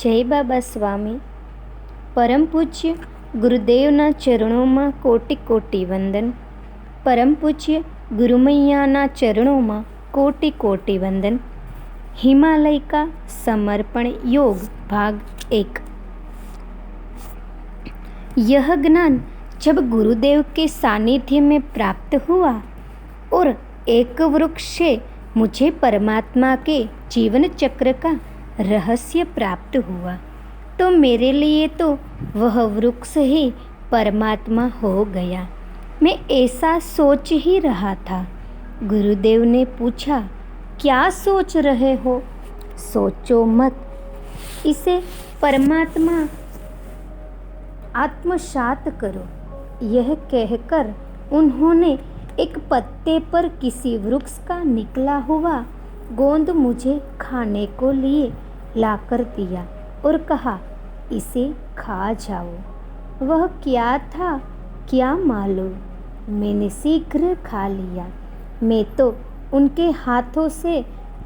જય બાબા સ્વામી. પરમ પૂજ્ય ગુરુદેવના ચરણોમાં કોટી કોટી વંદન. પરમ પૂજ્ય ગુરુમૈયાના ચરણોમાં કોટી કોટી વંદન. हिमालय का समर्पण योग भाग 1. यह ज्ञान जब गुरुदेव के सानिध्य में प्राप्त हुआ और एक वृक्ष से मुझे परमात्मा के जीवन चक्र का रहस्य प्राप्त हुआ तो मेरे लिए तो वह वृक्ष ही परमात्मा हो गया. मैं ऐसा सोच ही रहा था. गुरुदेव ने पूछा, क्या सोच रहे हो? सोचो मत, इसे परमात्मा आत्मसात करो. यह कहकर उन्होंने एक पत्ते पर किसी वृक्ष का निकला हुआ गोंद मुझे खाने को लिए लाकर दिया और कहा, इसे खा जाओ. वह क्या था क्या मालूम. मैंने शीघ्र खा लिया. मैं तो उनके हाथों से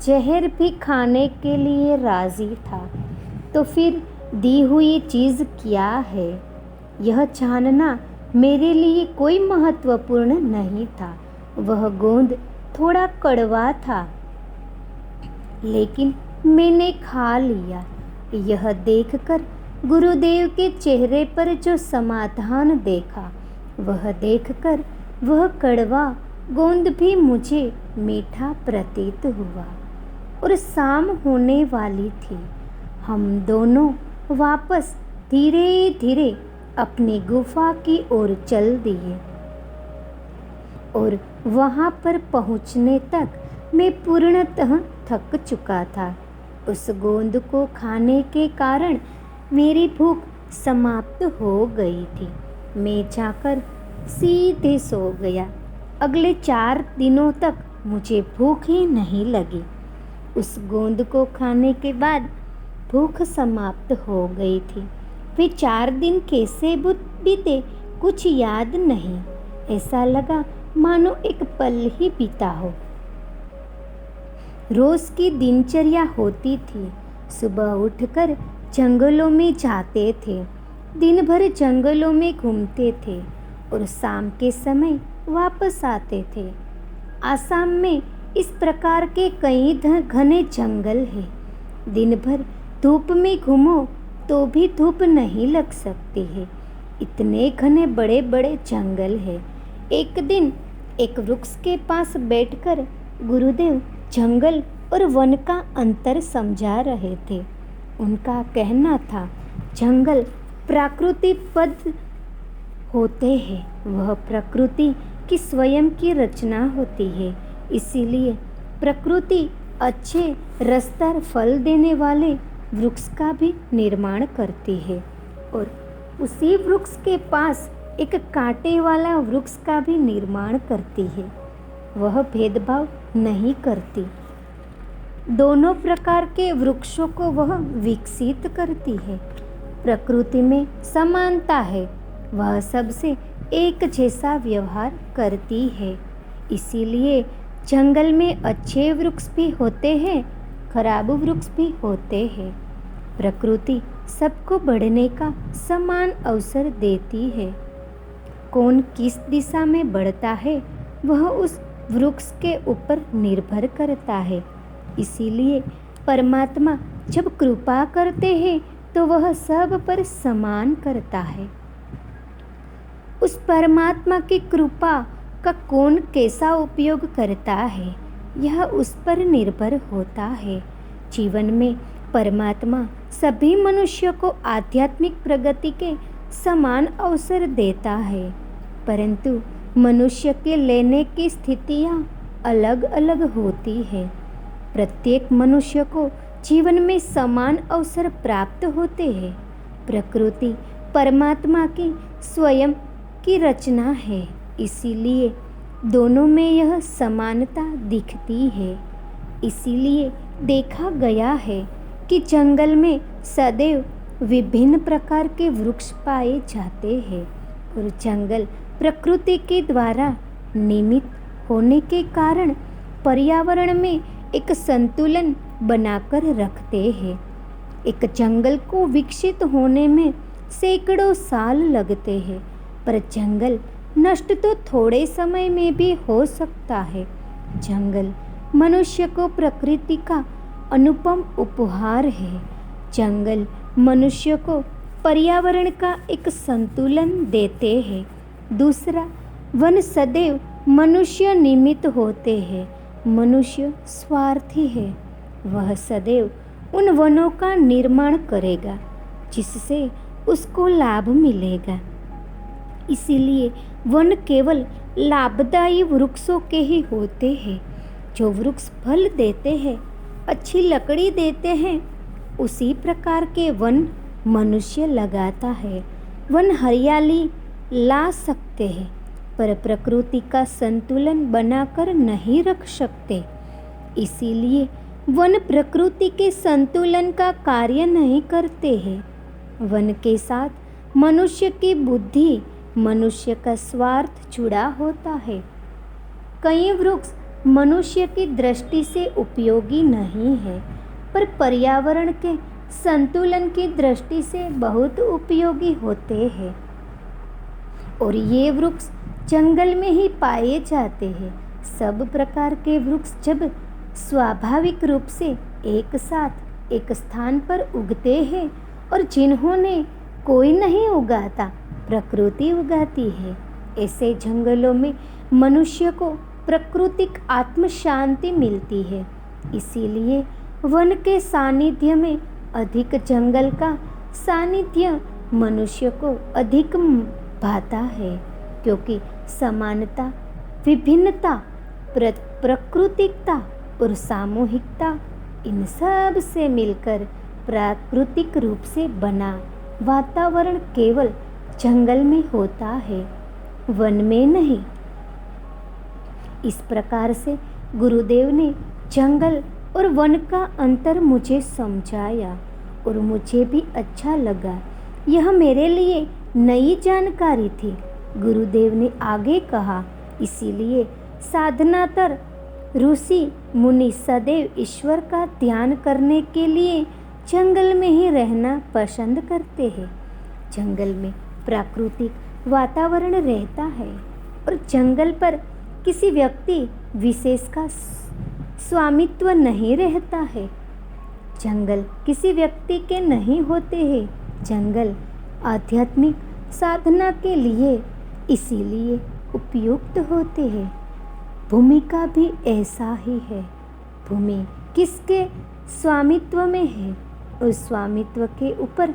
जहर भी खाने के लिए राजी था. तो फिर दी हुई चीज़ क्या है, यह जानना मेरे लिए कोई महत्वपूर्ण नहीं था. वह गोंद थोड़ा कड़वा था, लेकिन मैंने खा लिया. यह देखकर गुरुदेव के चेहरे पर जो समाधान देखा, वह देखकर वह कड़वा गोंद भी मुझे मीठा प्रतीत हुआ. और शाम होने वाली थी. हम दोनों वापस धीरे धीरे अपनी गुफा की ओर चल दिए और वहाँ पर पहुँचने तक मैं पूर्णतः थक चुका था. उस गोंद को खाने के कारण मेरी भूख समाप्त हो गई थी. मैं जाकर सीधे सो गया. अगले 4 दिनों तक मुझे भूख ही नहीं लगी. उस गोंद को खाने के बाद भूख समाप्त हो गई थी. वे 4 दिन कैसे बीते कुछ याद नहीं. ऐसा लगा मानो एक पल ही बीता हो. रोज की दिनचर्या होती थी. सुबह उठकर जंगलों में जाते थे, दिन भर जंगलों में घूमते थे और शाम के समय वापस आते थे. आसाम में इस प्रकार के कई घने जंगल हैं. दिन भर धूप में घूमो तो भी धूप नहीं लग सकती है. इतने घने बड़े बड़े जंगल हैं. एक दिन एक वृक्ष के पास बैठकर गुरुदेव जंगल और वन का अंतर समझा रहे थे. उनका कहना था, जंगल प्राकृतिकबद्ध होते हैं. वह प्रकृति की स्वयं की रचना होती है. इसीलिए प्रकृति अच्छे रसदार फल देने वाले वृक्ष का भी निर्माण करती है और उसी वृक्ष के पास एक कांटे वाला वृक्ष का भी निर्माण करती है. वह भेदभाव नहीं करती. दोनों प्रकार के वृक्षों को वह विकसित करती है. प्रकृति में समानता है. वह सबसे एक जैसा व्यवहार करती है. इसीलिए जंगल में अच्छे वृक्ष भी होते हैं, खराब वृक्ष भी होते हैं. प्रकृति सबको बढ़ने का समान अवसर देती है. कौन किस दिशा में बढ़ता है वह उस वृक्ष के ऊपर निर्भर करता है. इसीलिए परमात्मा जब कृपा करते हैं तो वह सब पर समान करता है. उस परमात्मा की कृपा का कौन कैसा उपयोग करता है, यह उस पर निर्भर होता है. जीवन में परमात्मा सभी मनुष्यों को आध्यात्मिक प्रगति के समान अवसर देता है, परंतु मनुष्य के लेने की स्थितियाँ अलग अलग होती है. प्रत्येक मनुष्य को जीवन में समान अवसर प्राप्त होते हैं. प्रकृति परमात्मा की स्वयं की रचना है. इसीलिए दोनों में यह समानता दिखती है. इसीलिए देखा गया है कि जंगल में सदैव विभिन्न प्रकार के वृक्ष पाए जाते हैं और जंगल प्रकृति के द्वारा निर्मित होने के कारण पर्यावरण में एक संतुलन बनाकर रखते हैं. एक जंगल को विकसित होने में सैकड़ों साल लगते हैं, पर जंगल नष्ट तो थोड़े समय में भी हो सकता है। जंगल मनुष्य को प्रकृति का अनुपम उपहार है। जंगल मनुष्य को पर्यावरण का एक संतुलन देते हैं। दूसरा, वन सदैव मनुष्य निमित्त होते हैं। मनुष्य स्वार्थी है। वह सदैव उन वनों का निर्माण करेगा जिससे उसको लाभ मिलेगा। इसीलिए वन केवल लाभदायी वृक्षों के ही होते हैं। जो वृक्ष फल देते हैं, अच्छी लकड़ी देते हैं, उसी प्रकार के वन मनुष्य लगाता है। वन हरियाली ला सकते हैं, पर प्रकृति का संतुलन बनाकर नहीं रख सकते। इसीलिए वन प्रकृति के संतुलन का कार्य नहीं करते हैं। वन के साथ मनुष्य की बुद्धि, मनुष्य का स्वार्थ जुड़ा होता है। कई वृक्ष मनुष्य की दृष्टि से उपयोगी नहीं है, पर पर्यावरण के संतुलन की दृष्टि से बहुत उपयोगी होते हैं। और ये वृक्ष जंगल में ही पाए जाते हैं। सब प्रकार के वृक्ष जब स्वाभाविक रूप से एक साथ एक स्थान पर उगते हैं, और जिन्होंने कोई नहीं उगाता, प्रकृति उगाती है, ऐसे जंगलों में मनुष्य को प्राकृतिक आत्म शांति मिलती है। इसीलिए वन के सानिध्य में अधिक जंगल का सानिध्य मनुष्य को अधिक भाता है, क्योंकि समानता, विभिन्नता, प्राकृतिकता और सामूहिकता, इन सब से मिलकर प्राकृतिक रूप से बना वातावरण केवल जंगल में होता है, वन में नहीं। इस प्रकार से गुरुदेव ने जंगल और वन का अंतर मुझे समझाया और मुझे भी अच्छा लगा। यह मेरे लिए नई जानकारी थी। गुरुदेव ने आगे कहा, इसीलिए साधनातर ऋषि मुनि सदैव ईश्वर का ध्यान करने के लिए जंगल में ही रहना पसंद करते हैं। जंगल में प्राकृतिक वातावरण रहता है और जंगल पर किसी व्यक्ति विशेष का स्वामित्व नहीं रहता है। जंगल किसी व्यक्ति के नहीं होते हैं। जंगल आध्यात्मिक साधना के लिए इसीलिए उपयुक्त होते हैं। भूमि का भी ऐसा ही है। भूमि किसके स्वामित्व में है, उस स्वामित्व के ऊपर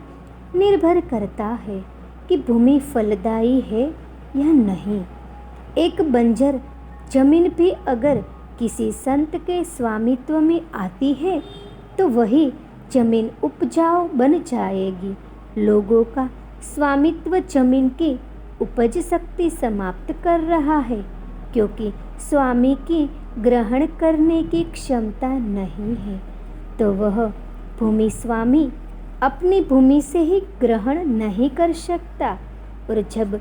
निर्भर करता है कि भूमि फलदायी है या नहीं। एक बंजर जमीन भी अगर किसी संत के स्वामित्व में आती है तो वही जमीन उपजाऊ बन जाएगी। लोगों का स्वामित्व जमीन की उपज शक्ति समाप्त कर रहा है, क्योंकि स्वामी की ग्रहण करने की क्षमता नहीं है, तो वह भूमि स्वामी अपनी भूमि से ही ग्रहण नहीं कर सकता। और जब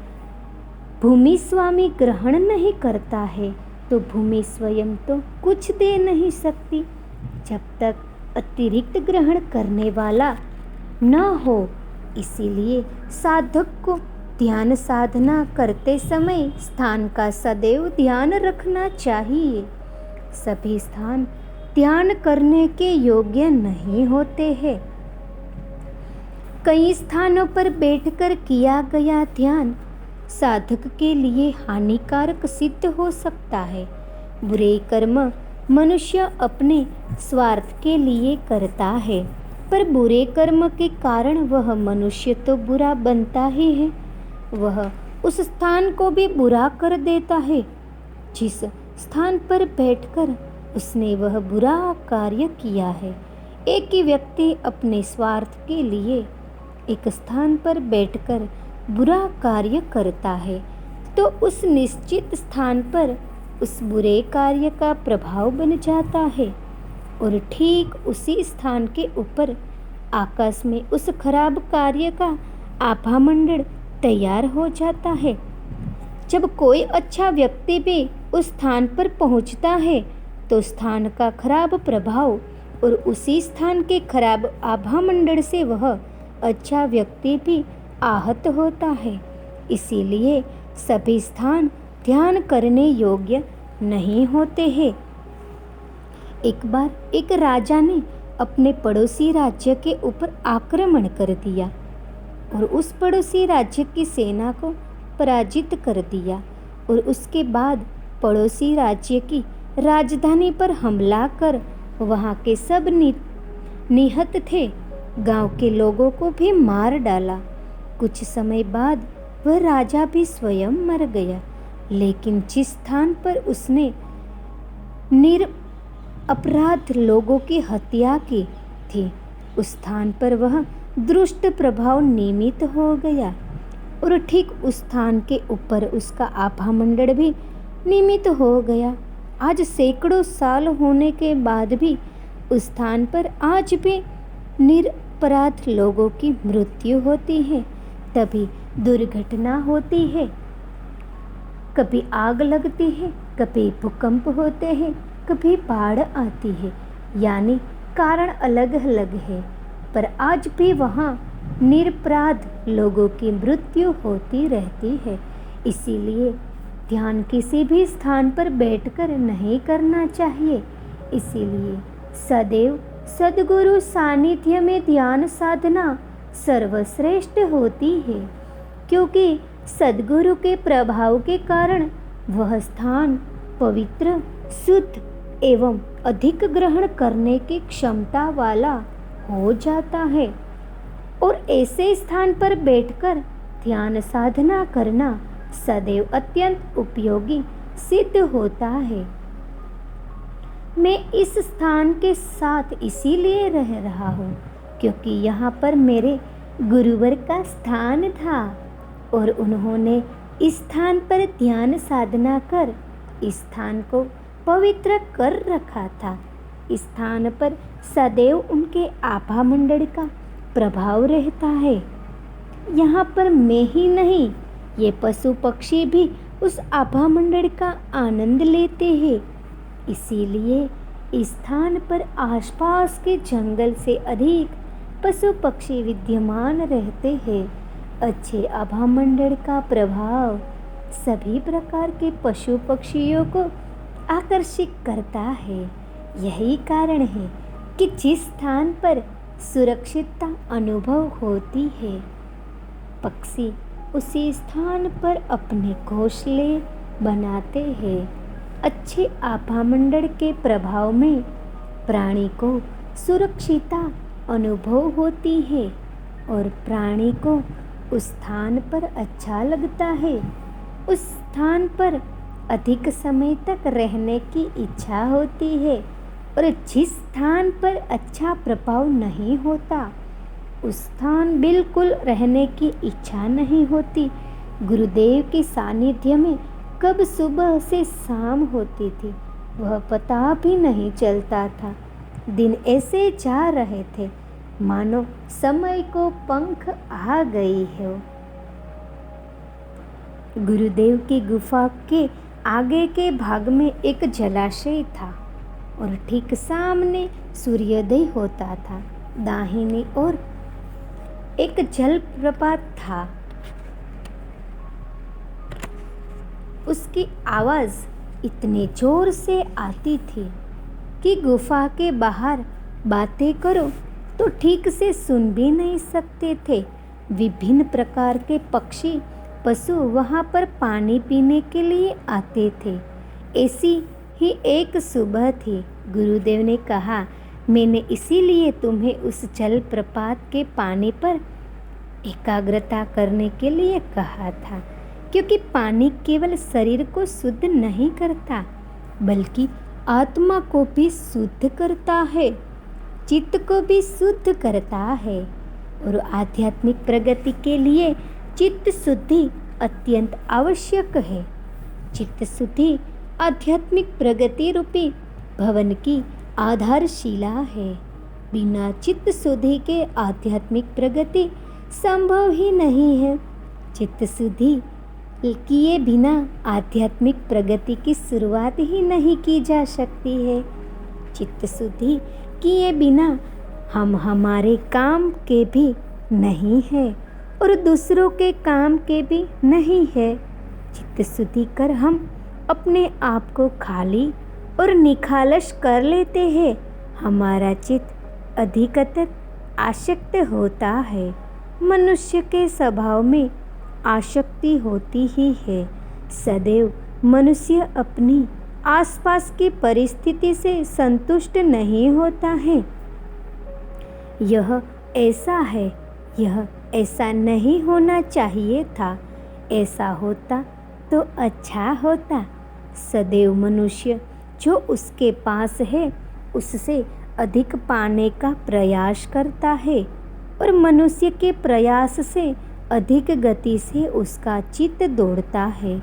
भूमि स्वामी ग्रहण नहीं करता है तो भूमि स्वयं तो कुछ दे नहीं सकती, जब तक अतिरिक्त ग्रहण करने वाला न हो। इसीलिए साधक को ध्यान साधना करते समय स्थान का सदैव ध्यान रखना चाहिए। सभी स्थान ध्यान करने के योग्य नहीं होते हैं। कई स्थानों पर बैठकर किया गया ध्यान साधक के लिए हानिकारक सिद्ध हो सकता है। बुरे कर्म मनुष्य अपने स्वार्थ के लिए करता है, पर बुरे कर्म के कारण वह मनुष्य तो बुरा बनता ही है, वह उस स्थान को भी बुरा कर देता है जिस स्थान पर बैठकर उसने वह बुरा कार्य किया है। एक ही व्यक्ति अपने स्वार्थ के लिए एक स्थान पर बैठकर बुरा कार्य करता है तो उस निश्चित स्थान पर उस बुरे कार्य का प्रभाव बन जाता है, और ठीक उसी स्थान के ऊपर आकाश में उस खराब कार्य का आभामंडल तैयार हो जाता है। जब कोई अच्छा व्यक्ति भी उस स्थान पर पहुंचता है तो स्थान का खराब प्रभाव और उसी स्थान के खराब आभामंडल से वह अच्छा व्यक्ति भी आहत होता है। इसीलिए सभी स्थान ध्यान करने योग्य नहीं होते हैं। एक बार एक राजा ने अपने पड़ोसी राज्य के ऊपर आक्रमण कर दिया और उस पड़ोसी राज्य की सेना को पराजित कर दिया और उसके बाद पड़ोसी राज्य की राजधानी पर हमला कर वहाँ के सब निहत थे गांव के लोगों को भी मार डाला। कुछ समय बाद वह राजा भी स्वयं मर गया, लेकिन जिस स्थान पर उसने निरपराध लोगों की हत्या की थी उस स्थान पर वह दुष्ट प्रभाव नियमित हो गया और ठीक उस स्थान के ऊपर उसका आभामंडल भी नियमित हो गया। आज सैकड़ों साल होने के बाद भी उस स्थान पर आज भी निरपराध लोगों की मृत्यु होती है। तभी दुर्घटना होती है, कभी आग लगती है, कभी भूकंप होते हैं, कभी बाढ़ आती है, यानी कारण अलग अलग है, पर आज भी वहाँ निरपराध लोगों की मृत्यु होती रहती है। इसीलिए ध्यान किसी भी स्थान पर बैठकर नहीं करना चाहिए। इसीलिए सदैव सद्गुरु सानिध्य में ध्यान साधना सर्वश्रेष्ठ होती है, क्योंकि सद्गुरु के प्रभाव के कारण वह स्थान पवित्र, शुद्ध एवं अधिक ग्रहण करने की क्षमता वाला हो जाता है और ऐसे स्थान पर बैठकर ध्यान साधना करना सदैव अत्यंत उपयोगी सिद्ध होता है। मैं इस स्थान के साथ इसीलिए रह रहा हूँ क्योंकि यहाँ पर मेरे गुरुवर का स्थान था और उन्होंने इस स्थान पर ध्यान साधना कर इस स्थान को पवित्र कर रखा था। इस स्थान पर सदैव उनके आभामंडल का प्रभाव रहता है। यहाँ पर मैं ही नहीं, ये पशु पक्षी भी उस आभामंडल का आनंद लेते हैं। इसीलिए इस स्थान पर आसपास के जंगल से अधिक पशु पक्षी विद्यमान रहते हैं। अच्छे आभामंडल का प्रभाव सभी प्रकार के पशु पक्षियों को आकर्षित करता है। यही कारण है कि जिस स्थान पर सुरक्षितता अनुभव होती है, पक्षी उसी स्थान पर अपने घोंसले बनाते हैं। अच्छे आभामंडल के प्रभाव में प्राणी को सुरक्षितता अनुभव होती है और प्राणी को उस स्थान पर अच्छा लगता है। उस स्थान पर अधिक समय तक रहने की इच्छा होती है और जिस स्थान पर अच्छा प्रभाव नहीं होता उस स्थान बिल्कुल रहने की इच्छा नहीं होती। गुरुदेव के सानिध्य में कब सुबह से शाम होती थी वह पता भी नहीं चलता था। दिन ऐसे जा रहे थे मानो समय को पंख आ गई है। गुरुदेव की गुफा के आगे के भाग में एक जलाशय था और ठीक सामने सूर्योदय होता था। दाहिनी ओर एक जलप्रपात था। उसकी आवाज़ इतने जोर से आती थी कि गुफा के बाहर बातें करो तो ठीक से सुन भी नहीं सकते थे। विभिन्न प्रकार के पक्षी पशु वहाँ पर पानी पीने के लिए आते थे। ऐसी ही एक सुबह थी। गुरुदेव ने कहा, मैंने इसीलिए तुम्हें उस जलप्रपात के पानी पर एकाग्रता करने के लिए कहा था, क्योंकि पानी केवल शरीर को शुद्ध नहीं करता बल्कि आत्मा को भी शुद्ध करता है, चित्त को भी शुद्ध करता है और आध्यात्मिक प्रगति के लिए चित्त शुद्धि अत्यंत आवश्यक है। चित्त शुद्धि आध्यात्मिक प्रगति रूपी भवन की आधारशिला है। बिना चित्त शुद्धि के आध्यात्मिक प्रगति संभव ही नहीं है। चित्त शुद्धि किए बिना आध्यात्मिक प्रगति की शुरुआत ही नहीं की जा सकती है। चित्त शुद्धि किए बिना हम हमारे काम के भी नहीं है और दूसरों के काम के भी नहीं है। चित्त शुद्धि कर हम अपने आप को खाली और निखालस कर लेते हैं। हमारा चित्त अधिकतर आसक्त होता है। मनुष्य के स्वभाव में आसक्ति होती ही है। सदैव मनुष्य अपनी आसपास की परिस्थिति से संतुष्ट नहीं होता है। यह ऐसा है, यह ऐसा नहीं होना चाहिए था, ऐसा होता तो अच्छा होता। सदैव मनुष्य जो उसके पास है उससे अधिक पाने का प्रयास करता है और मनुष्य के प्रयास से अधिक गति से उसका चित्त दौड़ता है।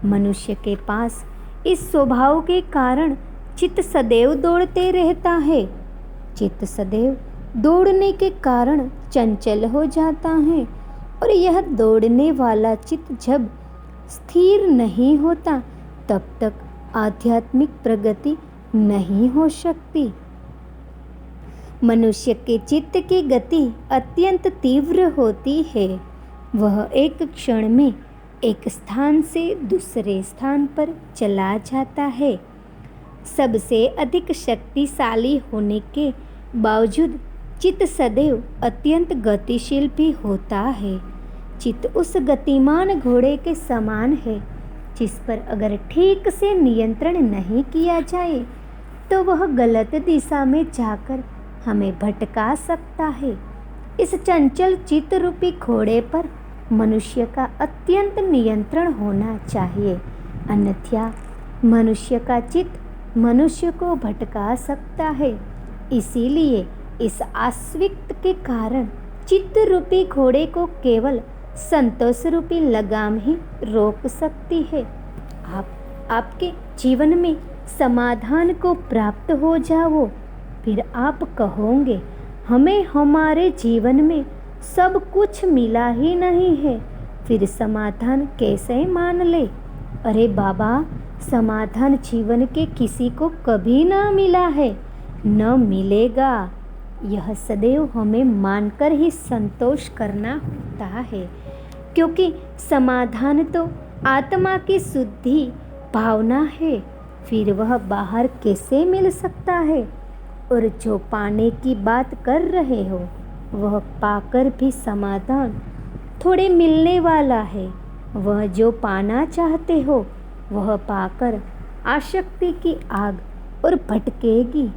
मनुष्य के पास इस स्वभाव के कारण चित्त सदैव दौड़ते रहता है। चित्त सदैव दौड़ने के कारण चंचल हो जाता है और यह दौड़ने वाला चित्त जब स्थिर नहीं होता तब तक आध्यात्मिक प्रगति नहीं हो सकती। मनुष्य के चित्त की गति अत्यंत तीव्र होती है। वह एक क्षण में एक स्थान से दूसरे स्थान पर चला जाता है। सबसे अधिक शक्तिशाली होने के बावजूद चित्त सदैव अत्यंत गतिशील भी होता है। चित्त उस गतिमान घोड़े के समान है जिस पर अगर ठीक से नियंत्रण नहीं किया जाए तो वह गलत दिशा में जाकर हमें भटका सकता है। इस चंचल चित्त रूपी घोड़े पर मनुष्य का अत्यंत नियंत्रण होना चाहिए, अन्यथा मनुष्य का चित्त मनुष्य को भटका सकता है। इसीलिए इस आस्विक्त के कारण चित्त रूपी घोड़े को केवल संतोष रूपी लगाम ही रोक सकती है। आपके जीवन में समाधान को प्राप्त हो जाओ, फिर आप कहोगे हमें हमारे जीवन में सब कुछ मिला ही नहीं है, फिर समाधान कैसे मान ले। अरे बाबा, समाधान जीवन के किसी को कभी ना मिला है, न मिलेगा। यह सदैव हमें मानकर ही संतोष करना होता है, क्योंकि समाधान तो आत्मा की शुद्धि भावना है, फिर वह बाहर कैसे मिल सकता है। और जो पाने की बात कर रहे हो वह पाकर भी समाधान थोड़े मिलने वाला है। वह जो पाना चाहते हो वह पाकर आसक्ति की आग और भटकेगी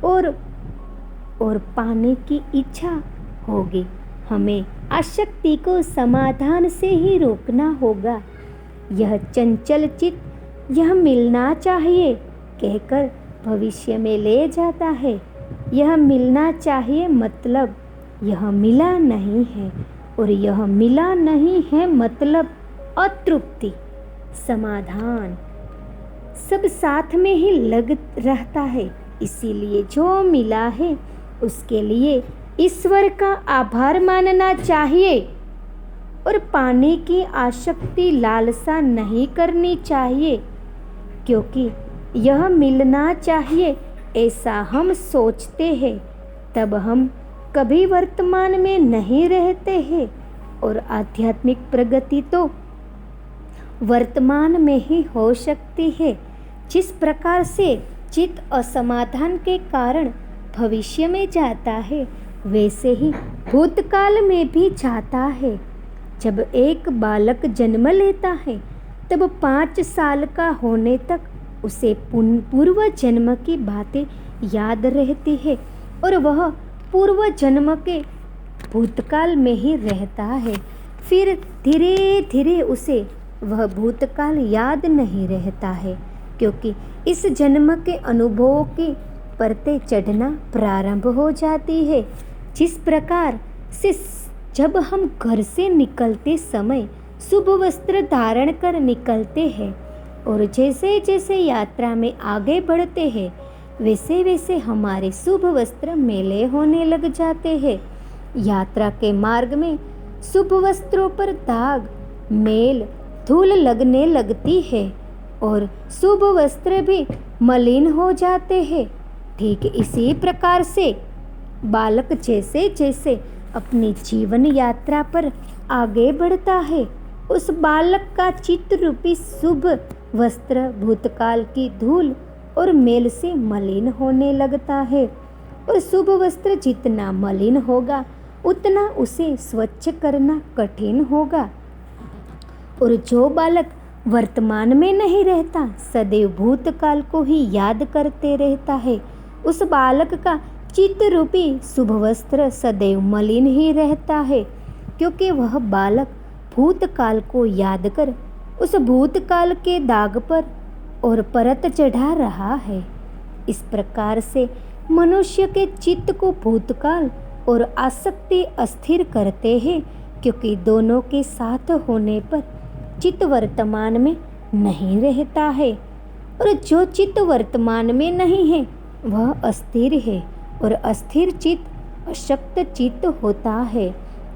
और पाने की इच्छा होगी। हमें आसक्ति को समाधान से ही रोकना होगा। यह चंचल चित्त यह मिलना चाहिए कहकर भविष्य में ले जाता है। यह मिलना चाहिए मतलब यह मिला नहीं है, और यह मिला नहीं है मतलब अतृप्ति। समाधान सब साथ में ही लग रहता है, इसीलिए जो मिला है उसके लिए ईश्वर का आभार मानना चाहिए और पाने की आसक्ति लालसा नहीं करनी चाहिए, क्योंकि यह मिलना चाहिए ऐसा हम सोचते हैं तब हम कभी वर्तमान में नहीं रहते हैं। और आध्यात्मिक प्रगति तो वर्तमान में ही हो सकती है। जिस प्रकार से चित्त असमाधान के कारण भविष्य में जाता है, वैसे ही भूतकाल में भी जाता है। जब एक बालक जन्म लेता है तब 5 साल का होने तक उसे पूर्व जन्म की बातें याद रहती है और वह पूर्व जन्म के भूतकाल में ही रहता है। फिर धीरे धीरे उसे वह भूतकाल याद नहीं रहता है, क्योंकि इस जन्म के अनुभवों की परतें चढ़ना प्रारंभ हो जाती है। जिस प्रकार से जब हम घर से निकलते समय शुभ वस्त्र धारण कर निकलते हैं और जैसे जैसे यात्रा में आगे बढ़ते हैं, वैसे वैसे हमारे शुभ वस्त्र मेले होने लग जाते हैं। यात्रा के मार्ग में शुभ वस्त्रों पर दाग, मेल, धूल लगने लगती है और शुभ वस्त्र भी मलिन हो जाते हैं। ठीक इसी प्रकार से बालक जैसे जैसे अपनी जीवन यात्रा पर आगे बढ़ता है, उस बालक का चित्त रूपी शुभ वस्त्र भूतकाल की धूल और मेल से मलिन होने लगता है। और शुभ वस्त्र जितना मलिन होगा उतना उसे स्वच्छ करना कठिन होगा। और जो बालक वर्तमान में नहीं रहता, सदैव भूतकाल को ही याद करते रहता है, उस बालक का चित्त रूपी शुभ वस्त्र सदैव मलिन ही रहता है, क्योंकि वह बालक भूतकाल को याद कर उस भूतकाल के दाग पर और परत चढ़ा रहा है। इस प्रकार से मनुष्य के चित्त को भूतकाल और आसक्ति अस्थिर करते हैं, क्योंकि दोनों के साथ होने पर चित्त वर्तमान में नहीं रहता है। और जो चित्त वर्तमान में नहीं है वह अस्थिर है, और अस्थिर चित्त अशक्त चित्त होता है।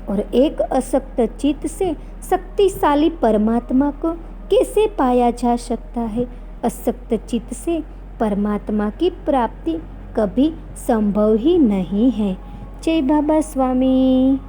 और एक अशक्त चित्त से शक्तिशाली परमात्मा को कैसे पाया जा सकता है? अशक्त चित्त से परमात्मा की प्राप्ति कभी संभव ही नहीं है। जय बाबा स्वामी।